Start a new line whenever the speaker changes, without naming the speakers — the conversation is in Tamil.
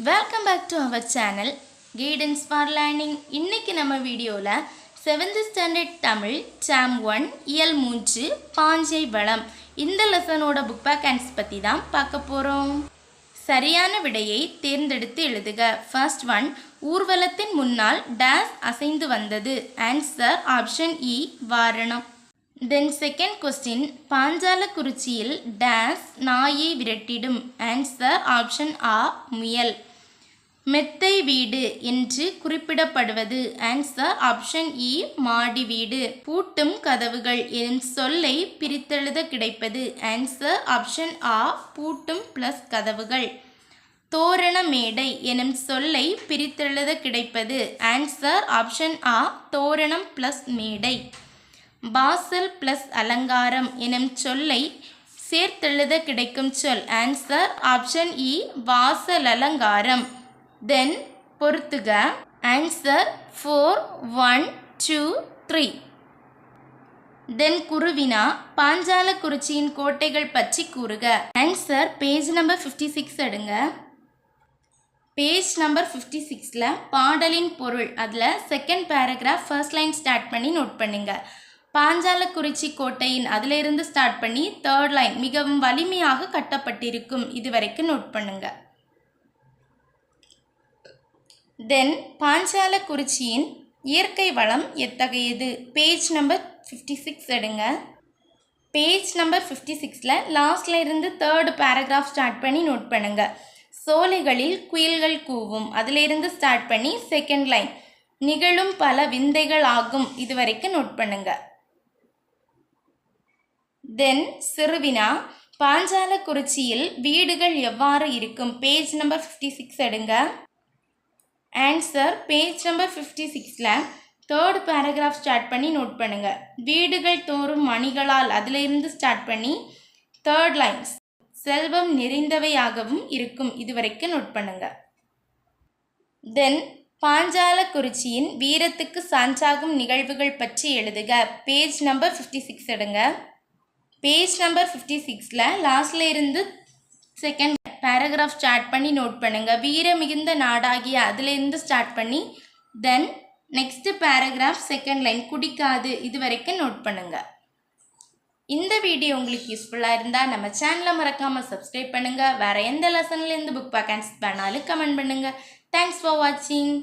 Welcome back to our channel Guidance for Learning. இன்னைக்கு நம்ம வீடியோல 7th standard தமிழ் Term 1 இயல் 3 பாஞ்சை வளம் இந்த லெசனோட புக் பேக் ஆன்சர்ஸ் பத்தி தான் பார்க்க போறோம். சரியான விடையை தேர்ந்தெடுத்து எழுதுக. First one, ஊர்வலத்தின் முன்னால் டேஸ் அசைந்து வந்தது. Answer option E வாரணம். Then second question, பாஞ்சாலக்குறிச்சியில் டேஸ் நாயை விரட்டிடும். Answer option A முயல். மெத்தை வீடு என்று குறிப்பிடப்படுவது. Answer option E மாடி வீடு. பூட்டும் கதவுகள் எனும் சொல்லை பிரித்தெழுத கிடைப்பது. Answer option A பூட்டும் பிளஸ் கதவுகள். தோரண மேடை எனும் சொல்லை பிரித்தெழுத கிடைப்பது. Answer option A தோரணம் பிளஸ் மேடை. வாசல் பிளஸ் அலங்காரம் எனும் சொல்லை சேர்த்தெழுத கிடைக்கும் சொல். Answer option E வாசல் அலங்காரம். Then பொறுத்துக. Answer 4 1 2 3. Then குருவினா பாஞ்சாலக்குறிச்சியின் கோட்டைகள் பற்றி கூறுக. Answer பேஜ் நம்பர் 56 எடுங்க. பேஜ் நம்பர் 56ல பாடலின் பொருள் அதில் second paragraph first line start பண்ணி நோட் பண்ணுங்க. பாஞ்சாலக்குறிச்சி கோட்டையின் அதிலிருந்து ஸ்டார்ட் பண்ணி தேர்ட் லைன் மிகவும் வலிமையாக கட்டப்பட்டிருக்கும் இது வரைக்கும் நோட் பண்ணுங்க. தென் பாஞ்சாலக்குறிச்சியின் இயற்கை வளம் எத்தகையது? பேஜ் நம்பர் 56 எடுங்க. பேஜ் நம்பர் 56ல லாஸ்ட்ல இருந்து தேர்ட் பேராகிராஃப் ஸ்டார்ட் பண்ணி நோட் பண்ணுங்க. சோலைகளில் குயில்கள் கூவும் அதிலிருந்து ஸ்டார்ட் பண்ணி செகண்ட் லைன் நிகழும் பல விந்தைகள் ஆகும் இது வரைக்கும் நோட் பண்ணுங்க. தென் சிறுவினா பாஞ்சாலக்குறிச்சியில் வீடுகள் எவ்வாறு இருக்கும்? பேஜ் நம்பர் 56 எடுங்க. ஆன்சர் பேஜ் நம்பர் 56ல தேர்ட் பேராகிராஃப் ஸ்டார்ட் பண்ணி நோட் பண்ணுங்க. வீடுகள் தோறும் மணிகளால் அதிலிருந்து ஸ்டார்ட் பண்ணி தேர்ட் லைன்ஸ் செல்வம் நிறைந்தவையாகவும் இருக்கும் இது வரைக்கும் நோட் பண்ணுங்க. தென் பாஞ்சாலக்குறிச்சியின் வீரத்துக்கு சான்றாகும் நிகழ்வுகள் பற்றி எழுதுக. பேஜ் நம்பர் 56 எடுங்க. பேஜ் நம்பர் 56ல லாஸ்ட்ல இருந்து செகண்ட் பேராகிராஃப் ஸ்டார்ட் பண்ணி நோட் பண்ணுங்க. வீர மிகுந்த நாடாகிய அதிலிருந்து ஸ்டார்ட் பண்ணி then next paragraph second line குடிக்காது இது வரைக்கும் நோட் பண்ணுங்க. இந்த வீடியோ உங்களுக்கு யூஸ்ஃபுல்லாக இருந்தால் நம்ம சேனலை மறக்காமல் சப்ஸ்கிரைப் பண்ணுங்கள். வேறு எந்த லெசன்லேருந்து புக் பேக் ஆன்சர்ஸ் வேணாலும் கமெண்ட் பண்ணுங்கள். தேங்க்ஸ் ஃபார் வாட்சிங்.